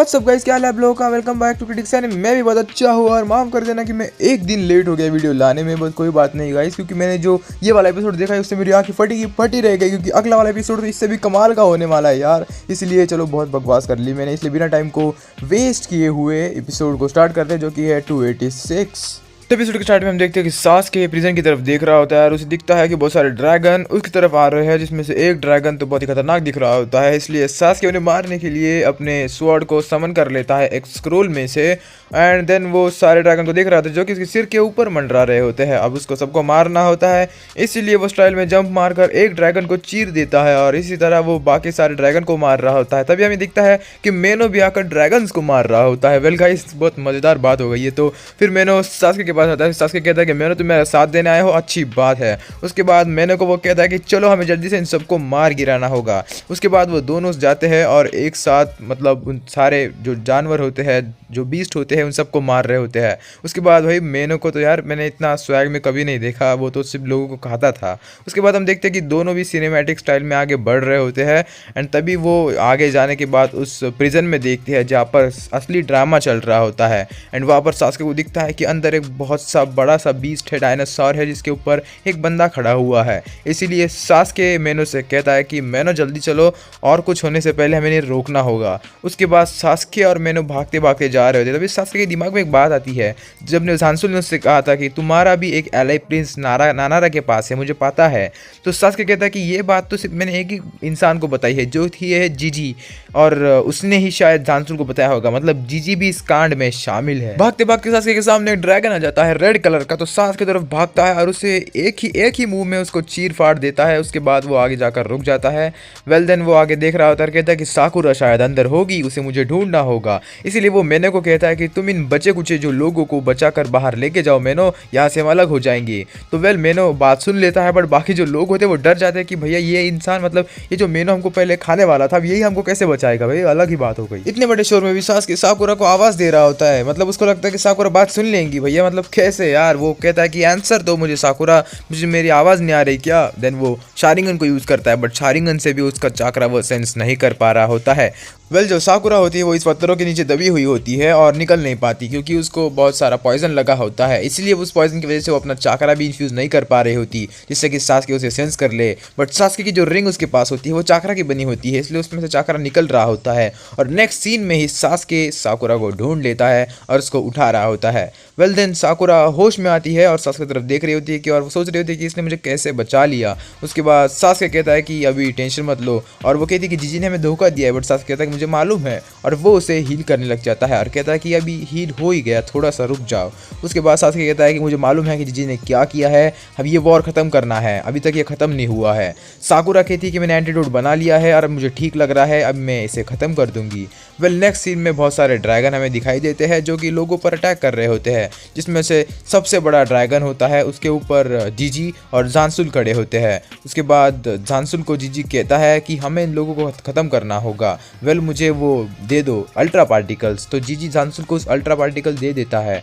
WhatsApp guys, क्या हाल है आप लोगों का। Welcome back to critics channel. मैं भी बहुत अच्छा हूँ और माफ कर देना कि मैं एक दिन लेट हो गया वीडियो लाने में, बस कोई बात नहीं गाइस, क्योंकि मैंने जो ये वाला एपिसोड देखा है उससे मेरी आंखें फटी रह गई, क्योंकि अगला वाला एपिसोड तो इससे भी कमाल का होने वाला है यार। इसलिए चलो बहुत बकवास कर ली मैंने, इसलिए बिना टाइम को वेस्ट किए हुए एपिसोड को स्टार्ट करते हैं, जो कि है 286। एपिसोड के स्टार्ट में हम देखते हैं कि सास्के प्रिजन की तरफ देख रहा होता है और उसे दिखता है कि बहुत सारे ड्रैगन उसकी तरफ आ रहे हैं, जिसमें से एक ड्रैगन तो बहुत ही खतरनाक दिख रहा होता है। इसलिए सास्के उन्हें मारने के लिए अपने स्वॉर्ड को समन कर लेता है एक स्क्रोल में से, एंड देन वो सारे ड्रैगन को देख रहा था जो कि उसके सिर के ऊपर मंडरा रहे होते हैं। अब उसको सबको मारना होता है, इसीलिए वो स्टाइल में जंप मारकर एक ड्रैगन को चीर देता है और इसी तरह वो बाकी सारे ड्रैगन को मार रहा होता है। तभी हमें दिखता है कि मेनो भी आकर ड्रैगन्स को मार रहा होता है। वेल गाइस, बहुत मज़ेदार बात हो गई है। तो फिर मेनो सास्के के पास आता है। सास्के कहता है कि मेनो तुम मेरा साथ देने आए हो, अच्छी बात है। उसके बाद मेनो को वो कहता है कि चलो हमें जल्दी से इन सबको मार गिराना होगा। उसके बाद वो दोनों जाते हैं और एक साथ मतलब उन सारे जो जानवर होते हैं, जो बीस्ट होते हैं, उन सबको मार रहे होते हैं। उसके बाद भाई मेनो को तो यार मैंने इतना स्वैग में कभी नहीं देखा, वो तो सिर्फ लोगों को खाता था। उसके बाद हम देखते हैं कि दोनों भी सिनेमैटिक स्टाइल में आगे बढ़ रहे होते हैं, एंड तभी वो आगे जाने के बाद उस प्रिजन में देखते हैं जहाँ पर असली ड्रामा चल रहा होता है। एंड वहाँ पर सास्के को दिखता है कि अंदर एक बहुत सा बड़ा सा बीस्ट है, डायनासोर है, जिसके ऊपर एक बंदा खड़ा हुआ है। इसीलिए सास्के मेनो से कहता है कि मेनो जल्दी चलो और कुछ होने से पहले हमें इन्हें रोकना होगा। उसके बाद सास्के और मेनो भागते भागते जा रहे होते। तभी सास्के के दिमाग में एक बात आती है, जब ने झांसुल ने उससे कहा था कि तुम्हारा भी एक एलाई प्रिंस नानारा के पास है, मुझे पता है। तो सास्के कहता है कि ये बात तो सिर्फ मैंने एक ही इंसान को बताई है, जो थी है जीजी, और उसने ही शायद झांसुल को बताया होगा, मतलब जीजी भी इस कांड में शामिल है। भागते भागते सास्के के सामने एक ड्रैगन आ जाता है रेड कलर का, तो सास की तरफ भागता है और उसे एक ही मूव में उसको चीर फाड़ देता है। उसके बाद वो आगे जाकर रुक जाता है। वेल देन वो आगे देख रहा होता है, कहता है कि साकुरा शायद अंदर होगी, उसे मुझे ढूंढना होगा। इसीलिए वो मेनो को कहता है कि तुम इन बचे कुचे जो लोगों को बचाकर बाहर लेके जाओ मेनो, यहाँ से हम अलग हो जाएंगे। तो वेल मेनो बात सुन लेता है, बट बाकी जो लोग होते हैं वो डर जाते हैं कि भैया ये इंसान, मतलब ये जो मेनो हमको पहले खाने वाला था, यही हमको कैसे बचाएगा। भाई अलग ही बात हो गई। इतने बड़े शोर में भी सास के साकुरा को आवाज दे रहा होता है, मतलब उसको लगता है कि साकुरा बात सुन लेंगी। भैया मतलब कैसे यार। वो कहता है कि आंसर दो मुझे साकुरा, मुझे मेरी आवाज़ नहीं आ रही क्या। देन वो शारिंगन को यूज़ करता है, बट शारिंगन से भी उसका चाकरा वो सेंस नहीं कर पा रहा होता है। वेल जो साकुरा होती है वो इस पत्थरों के नीचे दबी हुई होती है और निकल नहीं पाती, क्योंकि उसको बहुत सारा पॉइजन लगा होता है। इसलिए उस पॉइजन की वजह से वो अपना चाकरा भी इन्फ्यूज़ नहीं कर पा रही होती, जिससे कि सास्के उसे सेंस कर ले। बट सास्के की जो रिंग उसके पास होती है वो चाकरा की बनी होती है, इसलिए उसमें से चाकरा निकल रहा होता है। और नेक्स्ट सीन में ही सास्के साकुरा को ढूंढ लेता है और उसको उठा रहा होता है। वेल देन साकुरा होश में आती है और सास्के की तरफ देख रही होती है कि, और वो सोच रही होती है कि इसने मुझे कैसे बचा लिया। उसके बाद सास्के कहता है कि अभी टेंशन मत लो, और वो कहती है कि जीजी ने हमें धोखा दिया है। बट सास्के कहता है कि मुझे मालूम है, और वो उसे हील करने लग जाता है और कहता है कि अभी हील हो ही गया, थोड़ा सा रुक जाओ। उसके बाद सास्के कहता है कि मुझे मालूम है कि जीजी ने क्या किया है, अब ये वॉर ख़त्म करना है, अभी तक ये ख़त्म नहीं हुआ है। साकुरा कहती है कि मैंने एंटीडोट बना लिया है और मुझे ठीक लग रहा है, अब मैं इसे ख़त्म कर दूंगी। वेल नेक्स्ट सीन में बहुत सारे ड्रैगन हमें दिखाई देते हैं जो कि लोगों पर अटैक कर रहे होते हैं, जिसमें से सबसे बड़ा ड्रैगन होता है, उसके ऊपर जीजी और झांसुल खड़े होते हैं। उसके बाद झांसुल को जीजी कहता है कि हमें इन लोगों को ख़त्म करना होगा। वेल मुझे वो दे दो अल्ट्रा पार्टिकल्स। तो जीजी झांसुल को उस अल्ट्रा पार्टिकल दे देता है।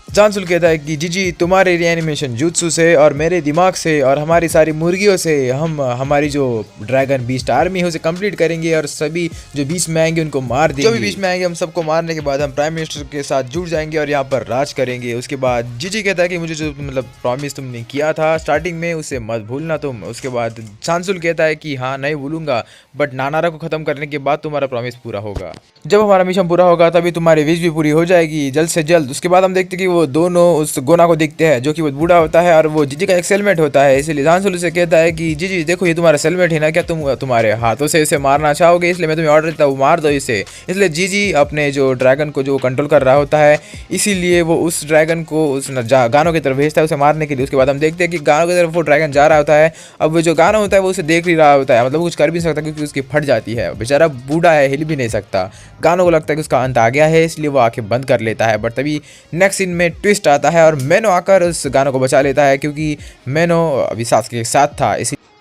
झांसुल कहता है कि जीजी तुम्हारे रिएनिमेशन जुत्सु से और मेरे दिमाग से और हमारी सारी मुर्गियों से हम हमारी जो ड्रैगन बीस्ट आर्मी है उसे कंप्लीट करेंगे और सभी जो बीच में आएंगे उनको मार देंगे। जो भी बीच में आएंगे हम सबको मारने के बाद हम प्राइम मिनिस्टर के साथ जुड़ जाएंगे और यहाँ पर राज करेंगे। उसके बाद जीजी कहता है कि मुझे जो मतलब प्रॉमिस तुमने किया था स्टार्टिंग में उसे मत भूलना तुम। उसके बाद झांसुल कहता है कि हाँ नहीं भूलूंगा, बट नानारा को ख़त्म करने के बाद तुम्हारा प्रॉमिस पूरा होगा। जब हमारा मिशन पूरा होगा तभी तुम्हारी विश भी पूरी हो जाएगी जल्द से जल्द। उसके बाद हम देखते हैं कि वो दोनों उस गोना को देखते हैं जो कि बहुत बूढ़ा होता है और वो जीजी का एक सेलमेट होता है। इसलिए झांसुल से कहता है कि जीजी देखो ये तुम्हारा सेलमेट है ना, क्या तुम तुम्हारे हाथों से इसे मारना चाहोगे, इसलिए मैं तुम्हें ऑर्डर देता हूँ मार दो इसे। इसलिए जीजी अपने जो ड्रैगन को जो कंट्रोल कर रहा होता है, इसीलिए वो उस ड्रैगन को उस गानों की तरफ भेजता है उसे मारने के लिए। उसके बाद हम देखते हैं कि गानों की तरफ वो ड्रैगन जा रहा होता है। अब वो जो गाना होता है वो उसे देख ही रहा होता है, मतलब कुछ कर भी नहीं सकता क्योंकि उसकी फट जाती है, बेचारा बूढ़ा है, हिल भी नहीं सकता। गानों को लगता है कि उसका अंत आ गया है, इसलिए वो आंखें बंद कर लेता है। बट तभी नेक्स्ट सीन में ट्विस्ट आता है और मेनो आकर उस गानों को बचा लेता है, क्योंकि मेनो अभी सास्के के साथ था,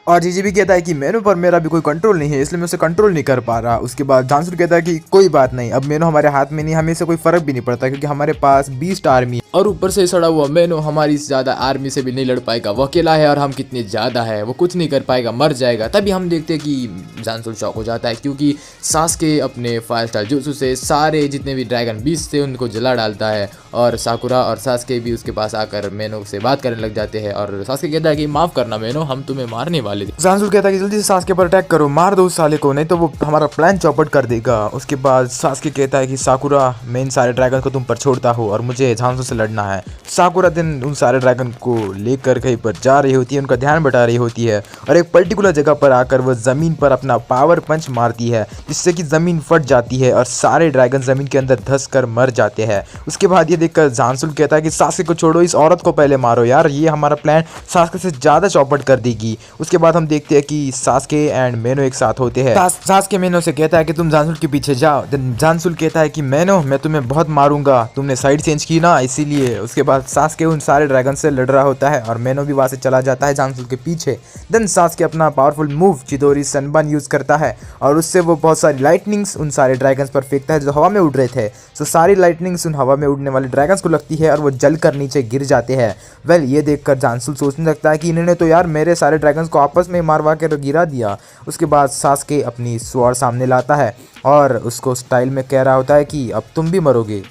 और जीजी भी कहता है कि मेनू पर मेरा भी कोई कंट्रोल नहीं है, इसलिए मैं उसे कंट्रोल नहीं कर पा रहा। उसके बाद झांसुल कहता है कि कोई बात नहीं, अब मेनू हमारे हाथ में नहीं, हमें इससे कोई फर्क भी नहीं पड़ता क्योंकि हमारे पास 20 आर्मी है और ऊपर से सड़ा हुआ मेनू हमारी ज्यादा आर्मी से भी नहीं लड़ पाएगा, वो अकेला है और हम कितने ज्यादा है, वो कुछ नहीं कर पाएगा, मर जाएगा। तभी हम देखते हैं कि झांसुल शॉक हो जाता है क्योंकि सास्के अपने 5 स्टार जुत्सु से सारे जितने भी ड्रैगन बीस्ट थे उनको जला डालता है और साकुरा और सास्के भी उसके पास आकर मेनू से बात करने लग जाते हैं और सास्के कहता है कि माफ करना मेनू, हम तुम्हें मारने वाले थे। झांसुल कहता है कि जल्दी से सास्के पर अटैक करो, मार दो उस साले को, नहीं तो वो हमारा प्लान चौपट कर देगा। उसके बाद सास्के कहता है कि साकुरा मैं इन सारे ड्रैगन को तुम पर छोड़ता हूँ और मुझे झांसुल से लड़ना है। साकुरा दिन उन सारे ड्रैगन को लेकर कहीं पर जा रही होती है, उनका ध्यान बटा रही होती है और एक पर्टिकुलर जगह पर आकर वह जमीन पर अपना पावर पंच मारती है जिससे कि जमीन फट जाती है और सारे ड्रैगन जमीन के अंदर धंस कर मर जाते हैं। उसके बाद ये देखकर झांसुल कहता है कि सास्के को छोड़ो, इस औरत को पहले मारो यार, ये हमारा प्लान सास्के से ज्यादा चौपट कर देगी। उसके बाद हम देखते हैं कि सास्के एंड मेनो एक साथ होते हैं। सास्के मेनो से कहता है कि तुम झांसुल के पीछे जाओ। झांसुल कहता है कि मेनो मैं तुम्हें बहुत मारूंगा, तुमने साइड चेंज की ना इसीलिए। उसके बाद सास्के उन सारे ड्रैगन से लड़ रहा होता है और मेनो भी वहां से चला जाता है झांसुल के पीछे। देन सास्के अपना पावरफुल मूव चिदोरी सनबर्न यूज करता है और उससे वो बहुत सारी लाइटनिंग्स उन सारे ड्रैगन्स पर फेंकता है जो हवा में उड़ रहे थे। तो सारी लाइटनिंग्स उन हवा में उड़ने वाले ड्रैगन्स को लगती है और वो जलकर नीचे गिर जाते हैं। वेल ये देखकर झांसुल सोचने लगता है कि इन्होंने तो यार मेरे सारे ड्रैगन्स को आपस में मारवा के गिरा दिया। उसके बाद सास्के अपनी स्वॉर्ड सामने लाता है और उसको स्टाइल में कह रहा होता है कि अब तुम भी मरोगे।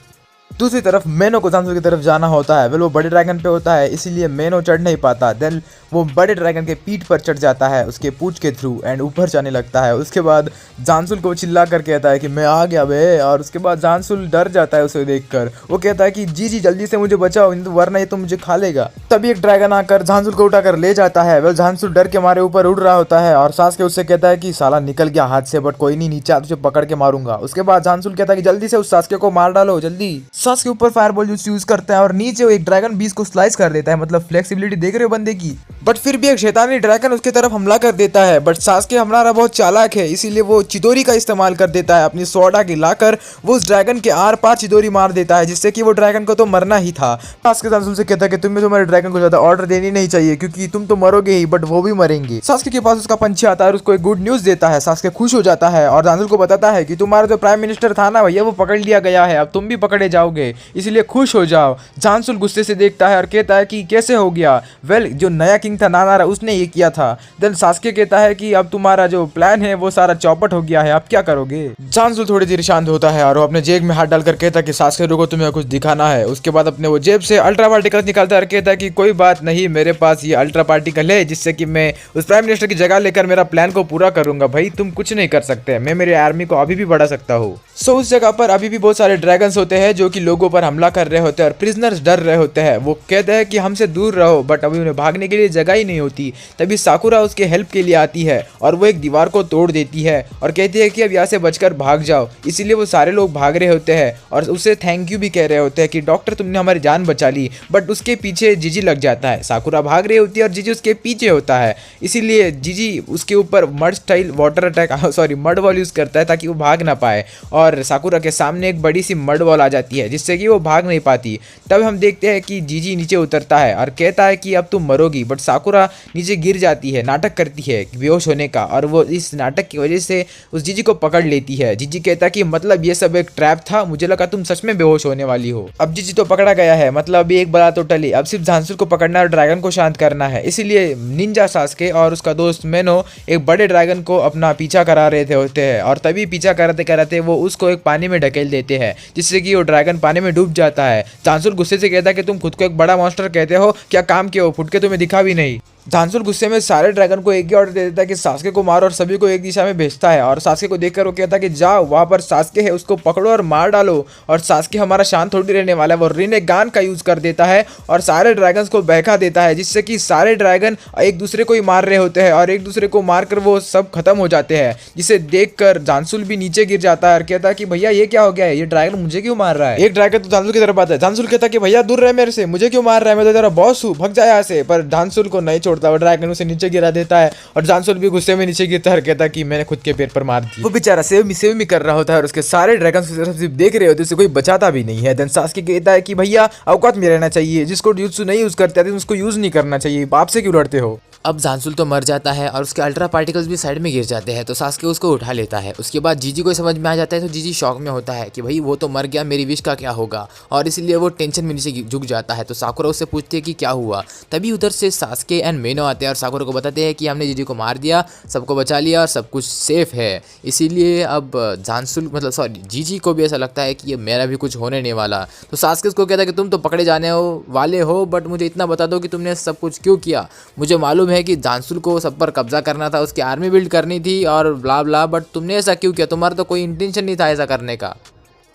दूसरी तरफ मेनो को झांसुल की तरफ जाना होता है। वेल वो बड़े ड्रैगन पे होता है इसीलिए मेनो चढ़ नहीं पाता। देन वो बड़े ड्रैगन के पीठ पर चढ़ जाता है उसके पूंछ के थ्रू एंड ऊपर जाने लगता है। उसके बाद झांसुल को चिल्ला कर कहता है कि मैं आ गया बे, और उसके बाद झांसुल डर जाता है उसे देखकर। वो कहता है कि जी जल्दी से मुझे बचाओ वरना ये तो मुझे खा लेगा। तभी एक ड्रैगन आकर झांसुल को उठाकर ले जाता है। वेल झांसुल डर के मारे ऊपर उड़ रहा होता है और सास्के उससे कहता है कि साला निकल गया हाथ से, बट कोई नहीं, नीचे आ तुझे पकड़ के मारूंगा। उसके बाद झांसुल कहता है कि जल्दी से उस सास्के को मार डालो जल्दी। सास्के ऊपर फायरबॉल यूज करता है और नीचे वो एक ड्रैगन बीस्ट को स्लाइस कर देता है, मतलब फ्लेक्सिबिलिटी देख रहे हो बंदे की। बट फिर भी एक शैतानी ड्रैगन उसके तरफ हमला कर देता है। बट सास्के हमारा बहुत चालाक है इसीलिए वो चिदोरी का इस्तेमाल कर देता है, अपनी स्वॉर्ड आगे लाकर वो उस ड्रैगन के आर पार चिदोरी मार देता है जिससे कि वो ड्रैगन को तो मरना ही था। सास्के झांसुल से कहता है कि तुम्हें तुम्हारे ड्रैगन को ज्यादा ऑर्डर देनी नहीं चाहिए क्योंकि तुम तो मरोगे ही बट वो भी मरेंगे। सास्के के पास उसका पंछी आता है और उसको एक गुड न्यूज देता है। सास्के खुश हो जाता है और झांसुल को बताता है कि तुम्हारा जो प्राइम मिनिस्टर था ना भैया वो पकड़ लिया गया है, अब तुम भी पकड़े जाओगे, इसलिए खुश हो जाओ। झांसुल गुस्से से देखता है और कहता है कि कैसे हो गया। वेल जो नया किंग था नानारा उसने ये किया था। देन सास्के कहता है कि अब तुम्हारा जो प्लान है वो सारा चौपट हो गया है, अब क्या करोगे। झांसुल थोड़ी देर शांत होता है और वो अपने जेब में हाथ डालकर कहता है कि सास्के रुको, तुम्हें कुछ दिखाना है। उसके बाद अपने वो जेब से अल्ट्रा पार्टिकल निकालता है और कहता है कि कोई बात नहीं, मेरे पास ये अल्ट्रा पार्टिकल है जिससे कि मैं उस प्राइम मिनिस्टर की जगह लेकर मेरा प्लान को पूरा करूंगा। भाई तुम कुछ नहीं कर सकते, मैं मेरी आर्मी को अभी भी बढ़ा सकता हूँ। सो उस जगह पर अभी भी बहुत सारे ड्रैगन्स होते हैं जो कि लोगों पर हमला कर रहे होते हैं और प्रिजनर्स डर रहे होते हैं। वो कहते हैं कि हमसे दूर रहो, बट अभी उन्हें भागने के लिए जगह ही नहीं होती। तभी साकुरा उसके हेल्प के लिए आती है और वो एक दीवार को तोड़ देती है और कहती है कि अब यहाँ से बचकर भाग जाओ। इसीलिए वो सारे लोग भाग रहे होते हैं और उसे थैंक यू भी कह रहे होते हैं कि डॉक्टर तुमने हमारी जान बचा ली। बट उसके पीछे जीजी लग जाता है। साकुरा भाग रही होती है और जीजी उसके पीछे होता है, इसीलिए जीजी उसके ऊपर mud style water attack mud wall use करता है ताकि वो भाग ना पाए और साकुरा के सामने एक बड़ी सी मड वॉल आ जाती है जिससे कि वो भाग नहीं पाती। तब हम देखते हैं कि जीजी नीचे उतरता है और कहता है कि अब तुम मरोगी, बट साकुरा नीचे गिर जाती है, नाटक करती है बेहोश होने का और वो इस नाटक की वजह से उस जीजी को पकड़ लेती है। जीजी कहता है कि मतलब ये सब एक ट्रैप था, मुझे लगा तुम सच में बेहोश होने वाली हो। अब जीजी तो पकड़ा गया है, मतलब अभी एक बला तो टली, अब सिर्फ झांसुल को पकड़ना और ड्रैगन को शांत करना है। इसीलिए निंजा सास्के और उसका दोस्त मेनो एक बड़े ड्रैगन को अपना पीछा करा रहे थे होते हैं और तभी पीछा कराते कराते वो उसको एक पानी में ढकेल देते हैं जिससे कि वो ड्रैगन पानी में डूब जाता है। झांसुल गुस्से से कहता है कि तुम खुद को एक बड़ा मॉन्स्टर कहते हो, क्या काम किया हो, फुट के तुम्हें दिखा भी नहीं। झांसुल गुस्से में सारे ड्रैगन को एक ही ऑर्डर दे देता है कि सास्के को मारो और सभी को एक दिशा में भेजता है और सास्के को देखकर वो कहता है कि जाओ वहां पर सास्के है उसको पकड़ो और मार डालो। और सास्के हमारा शांत थोड़ी रहने वाला है, वो रिनेगान का यूज कर देता है और सारे ड्रैगन्स को बहका देता है जिससे कि सारे ड्रैगन एक दूसरे को ही मार रहे होते हैं और एक दूसरे को मारकर वो सब खत्म हो जाते हैं। जिसे देखकर झांसुल भी नीचे गिर जाता है और कहता है कि भैया ये क्या हो गया है, ये ड्रैगन मुझे क्यों मार रहा है। एक ड्रैगन तो झांसुल की तरफ आता है। झांसुल कहता है कि भैया दूर रहे मेरे से, मुझे क्यों मार रहा है, मैं तो तेरा बॉस हूँ, भग जाए यहाँ से। पर झांसुल को नहीं छोड़ता, वो ड्रैगन उसे नीचे गिरा देता है और झांसुल भी गुस्से में नीचे गिरता है और कहता है कि मैंने खुद के पैर पर मार दिया। वो बेचारा सेव मी कर रहा होता है और उसके सारे ड्रैगन सिर्फ देख रहे होते, उसे कोई बचाता भी नहीं है। देन सास्के कहता है कि भैया औकात में रहना चाहिए, जिसको यूज नहीं यूज करते थे उसको यूज नहीं करना चाहिए, बाप से क्यों लड़ते हो। अब जांसुल तो मर जाता है और उसके अल्ट्रा पार्टिकल्स भी साइड में गिर जाते हैं, तो सास्के उसको उठा लेता है। उसके बाद जीजी को समझ में आ जाता है, तो जीजी शॉक में होता है कि भाई वो तो मर गया, मेरी विश का क्या होगा, और इसलिए वो टेंशन में नीचे झुक जाता है। तो साकुरा उससे पूछती है कि क्या हुआ। तभी उधर से सास्के एंड मेनो आते हैं और साकुरा को बताते हैं कि हमने जीजी को मार दिया, सबको बचा लिया और सब कुछ सेफ है। इसीलिए अब जांसुल मतलब सॉरी जीजी को भी ऐसा लगता है कि ये मेरा भी कुछ होने नहीं वाला। तो सास्के उसको कहता है कि तुम तो पकड़े जाने वाले हो, बट मुझे इतना बता दो कि तुमने सब कुछ क्यों किया। मुझे मालूम है कि जांसुल को सब पर कब्जा करना था, उसकी आर्मी बिल्ड करनी थी और ब्ला ब्ला, बट तुमने ऐसा क्यों किया, तुम्हारा तो कोई इंटेंशन नहीं था ऐसा करने का।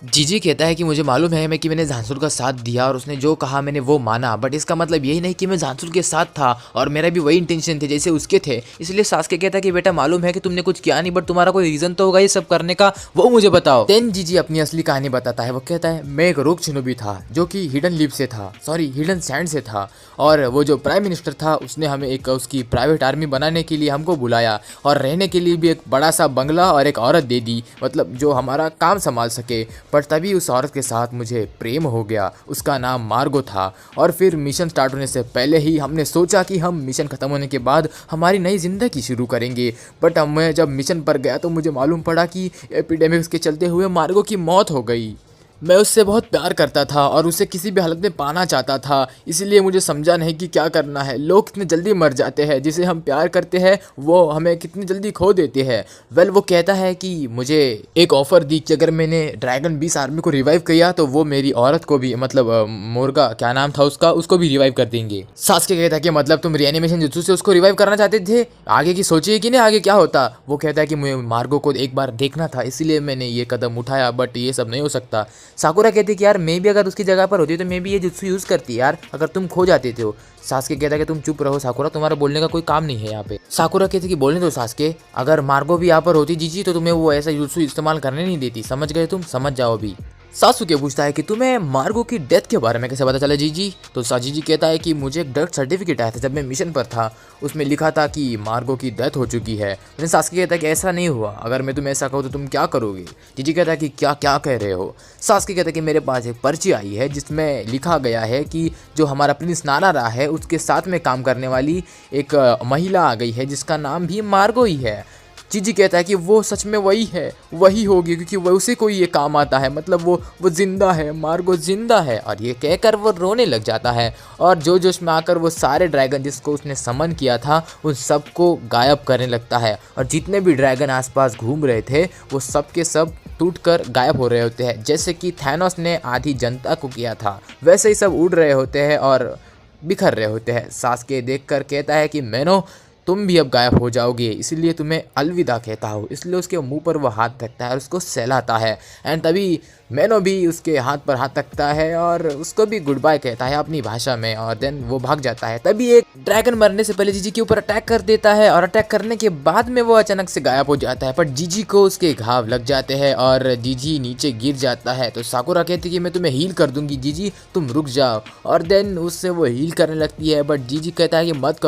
जीजी कहता है कि मुझे मालूम है कि मैंने जांसुल का साथ दिया और उसने जो कहा मैंने वो माना, बट इसका मतलब यही नहीं कि मैं जांसुल के साथ था और मेरा भी वही इंटेंशन थे जैसे उसके थे। इसलिए सास्के कहता है कि बेटा मालूम है कि तुमने कुछ किया नहीं, बट तुम्हारा कोई रीजन तो होगा ये सब करने का, वो मुझे बताओ। देन जीजी अपनी असली कहानी बताता है। वो कहता है मैं एक रोग शिनोबी था जो कि हिडन लीफ से था, सॉरी हिडन सैंड से था, और वो जो प्राइम मिनिस्टर था उसने हमें एक उसकी प्राइवेट आर्मी बनाने के लिए हमको बुलाया और रहने के लिए भी एक बड़ा सा बंगला और एक औरत दे दी, मतलब जो हमारा काम संभाल सके। पर तभी उस औरत के साथ मुझे प्रेम हो गया, उसका नाम मार्गो था। और फिर मिशन स्टार्ट होने से पहले ही हमने सोचा कि हम मिशन ख़त्म होने के बाद हमारी नई ज़िंदगी शुरू करेंगे। बट मैं जब मिशन पर गया तो मुझे मालूम पड़ा कि एपिडेमिक्स के चलते हुए मार्गो की मौत हो गई। मैं उससे बहुत प्यार करता था और उसे किसी भी हालत में पाना चाहता था, इसलिए मुझे समझा नहीं कि क्या करना है। लोग कितने जल्दी मर जाते हैं, जिसे हम प्यार करते हैं वो हमें कितनी जल्दी खो देते हैं। वेल वो कहता है कि मुझे एक ऑफ़र दी कि अगर मैंने ड्रैगन 20 आर्मी को रिवाइव किया तो वो मेरी औरत को भी, मतलब मोर्गा क्या नाम था उसका, उसको भी रिवाइव कर देंगे। सास्के कहता है कि मतलब तुम रिएनिमेशन जुत्सु से उसको रिवाइव करना चाहते थे, आगे की सोचिए कि नहीं आगे क्या होता। वो कहता है कि मुझे मार्गो को एक बार देखना था इसलिए मैंने ये कदम उठाया, बट ये सब नहीं हो सकता। साकुरा कहती कि यार मैं भी अगर उसकी जगह पर होती तो मैं भी ये जुत्सु यूज़ करती यार, अगर तुम खो जाते थे। सास्के कहता है कि तुम चुप रहो साकुरा, तुम्हारा बोलने का कोई काम नहीं है यहाँ पे। साकुरा कहती कि बोलने दो सास्के, अगर मार्गो भी यहाँ पर होती जीजी तो तुम्हें वो ऐसा जुत्सु इस्तेमाल करने नहीं देती, समझ गए तुम, समझ जाओ अभी। सासुके पूछता है कि तुम्हें मार्गो की डेथ के बारे में कैसे पता चला जीजी। तो साजीजी कहता है कि मुझे एक डेथ सर्टिफिकेट आया था जब मैं मिशन पर था, उसमें लिखा था कि मार्गो की डेथ हो चुकी है। लेकिन सास्के कहता है कि ऐसा नहीं हुआ, अगर मैं तुम्हें ऐसा कहूँ तो तुम क्या करोगे। जीजी कहता है कि क्या क्या कह रहे हो। सास्के कहता है कि मेरे पास एक पर्ची आई है जिसमें लिखा गया है कि जो हमारा प्रिंस नानारा है उसके साथ में काम करने वाली एक महिला आ गई है जिसका नाम भी मार्गो ही है। जीजी कहता है कि वो सच में वही है, वही होगी, क्योंकि वो उसी को ये काम आता है, मतलब वो जिंदा है, मार्गो जिंदा है। और ये कहकर वो रोने लग जाता है और जोश में आकर वो सारे ड्रैगन जिसको उसने समन किया था उन सबको गायब करने लगता है। और जितने भी ड्रैगन आसपास घूम रहे थे वो सब के सब टूटकर गायब हो रहे होते हैं, जैसे कि थैनोस ने आधी जनता को किया था वैसे ही सब उड़ रहे होते हैं और बिखर रहे होते हैं। सास्के देखकर कहता है कि मैनो तुम भी अब गायब हो जाओगे, इसलिए तुम्हें अलविदा कहता हूँ। इसलिए उसके मुंह पर वो हाथ रखता है और उसको सहलाता है। एंड तभी मैनो भी उसके हाथ पर हाथ रखता है और उसको भी गुड बाय कहता है अपनी भाषा में, और देन वो भाग जाता है। तभी एक ड्रैगन मरने से पहले जीजी के ऊपर अटैक कर देता है और अटैक करने के बाद में वो अचानक से गायब हो जाता है। पर जीजी को उसके घाव लग जाते हैं और जीजी नीचे गिर जाता है। तो साकुरा कहती है कि मैं तुम्हें हील कर दूंगी जीजी, तुम रुक जाओ। और देन उससे वो हील करने लगती है, बट जीजी कहता है कि मत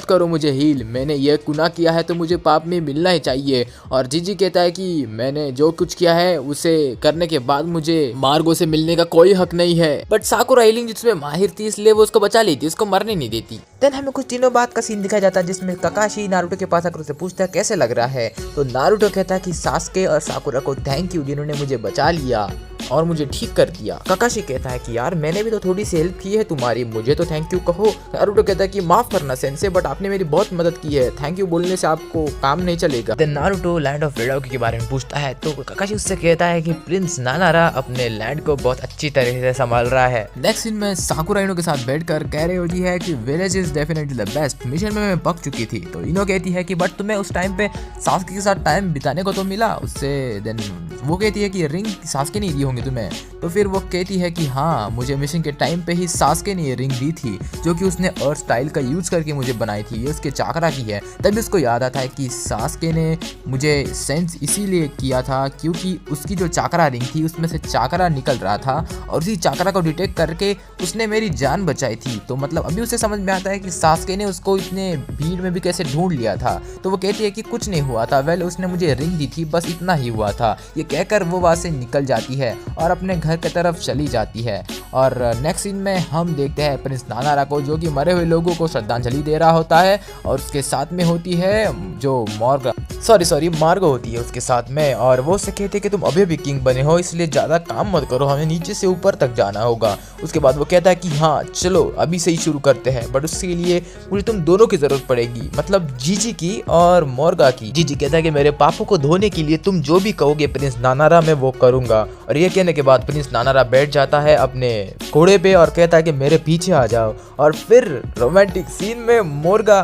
करो मुझे हील, मैंने ये गुनाह किया है तो मुझे पाप में मिलना ही चाहिए। और जीजी कहता है कि मैंने जो कुछ किया है उसे करने के बाद मुझे मार्गो से मिलने का कोई हक नहीं है। बट साकुरा हीलिंग जिसमें माहिर थी इसलिए वो उसको बचा लेती, उसको मरने नहीं देती। देन हमें कुछ दिनों बाद का सीन दिखाया जाता है जिसमें काकाशी नारुतो के पास आकर उसे पूछता है कैसे लग रहा है। तो नारुतो कहता है कि सास्के और साकुरा को थैंक यू जिन्होंने मुझे बचा लिया और मुझे ठीक कर दिया। काकाशी कहता है कि यार मैंने भी तो थोड़ी सी हेल्प की है तुम्हारी, मुझे तो थैंक यू कहो। नारुतो कहता है कि माफ करना सेंसे, बट आपने मेरी बहुत मदद की है, थैंक यू बोलने से आपको काम नहीं चलेगा। देन नारुतो लैंड ऑफ रेडाओकी के बारे में पूछता है तो काकाशी उससे कहता है कि प्रिंस नानारा अपने लैंड को बहुत अच्छी तरह से संभाल रहा है। नेक्स्ट सीन में साकुरा इनो के साथ बैठकर कह रही होती है कि village is definitely the best, mission में मैं पक चुकी थी। तो इनो कहती है कि बट तुम्हें उस टाइम पे सास्के के साथ टाइम बिताने को तो मिला उससे। देन वो कहती है कि रिंग सास्के नहीं दी होंगी तुम्हें। तो फिर वो कहती है कि हाँ मुझे मिशन के टाइम पे ही सास्के ने ये रिंग दी थी जो कि उसने अर्थ स्टाइल का यूज करके मुझे बनाई थी, ये उसके चाकरा की है। तभी उसको याद आता है कि सास्के ने मुझे सेंस इसीलिए किया था क्योंकि उसकी जो चाकरा रिंग थी उसमें से चाकरा निकल रहा था और उसी चाकरा को डिटेक्ट करके उसने मेरी जान बचाई थी। तो मतलब अभी उसे समझ में आता है कि सास्के ने उसको इतने भीड़ में भी कैसे ढूंढ लिया था। तो वो कहती है कि कुछ नहीं हुआ था, वेल उसने मुझे रिंग दी थी, बस इतना ही हुआ था। ये कहकर वो वहाँ से निकल जाती है और अपने घर की तरफ चली जाती है। और नेक्स्ट सीन में हम देखते हैं प्रिंस नानारा को जो कि मरे हुए लोगों को श्रद्धांजलि दे रहा होता है और उसके साथ में होती है जो मार्गो होती है उसके साथ में, और वो उससे कहते हैं कि तुम अभी भी किंग बने हो इसलिए ज़्यादा काम मत करो, हमें नीचे से ऊपर तक जाना होगा। उसके बाद वो कहता है कि हाँ चलो अभी से ही शुरू करते हैं, बट उसके लिए मुझे तुम दोनों की ज़रूरत पड़ेगी, मतलब जीजी की और मोर्गा की। जीजी कहता है कि मेरे पापों को धोने के लिए तुम जो भी कहोगे प्रिंस नानारा मैं वो करूँगा। और ये कहने के बाद प्रिंस नानारा बैठ जाता है अपने घोड़े पे और कहता है कि मेरे पीछे आ जाओ। और फिर रोमांटिक सीन में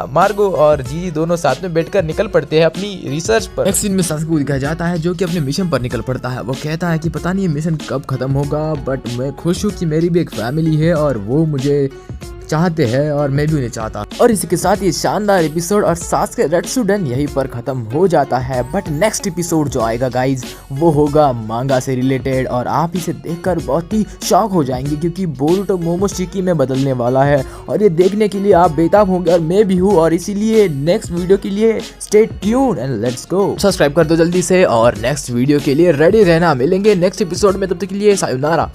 मार्गो और जीजी दोनों साथ में बैठकर निकल पड़ते हैं अपनी रिसर्च पर। नेक्स्ट सीन में सास्के को दिखाया जाता है जो कि अपने मिशन पर निकल पड़ता है। वो कहता है कि पता नहीं ये मिशन कब खत्म होगा, बट मैं खुश हूँ कि मेरी भी एक फैमिली है और वो मुझे चाहते हैं और मैं भी उन्हें चाहता। और इसी के साथ ये शानदार एपिसोड और सास्के रेट्सुडेन यहीं पर खत्म हो जाता है। बट नेक्स्ट एपिसोड जो आएगा गाइज वो होगा मांगा से रिलेटेड और आप इसे देखकर बहुत ही शॉक हो जाएंगे क्योंकि बोरुटो मोमोशिकी में बदलने वाला है और ये देखने के लिए आप बेताब होंगे और मैं भी हूँ। और इसीलिए नेक्स्ट वीडियो के लिए stay tune and let's go. Subscribe कर दो जल्दी से और नेक्स्ट वीडियो के लिए रेडी रहना। मिलेंगे नेक्स्ट एपिसोड में, तब तक के लिए सायोनारा।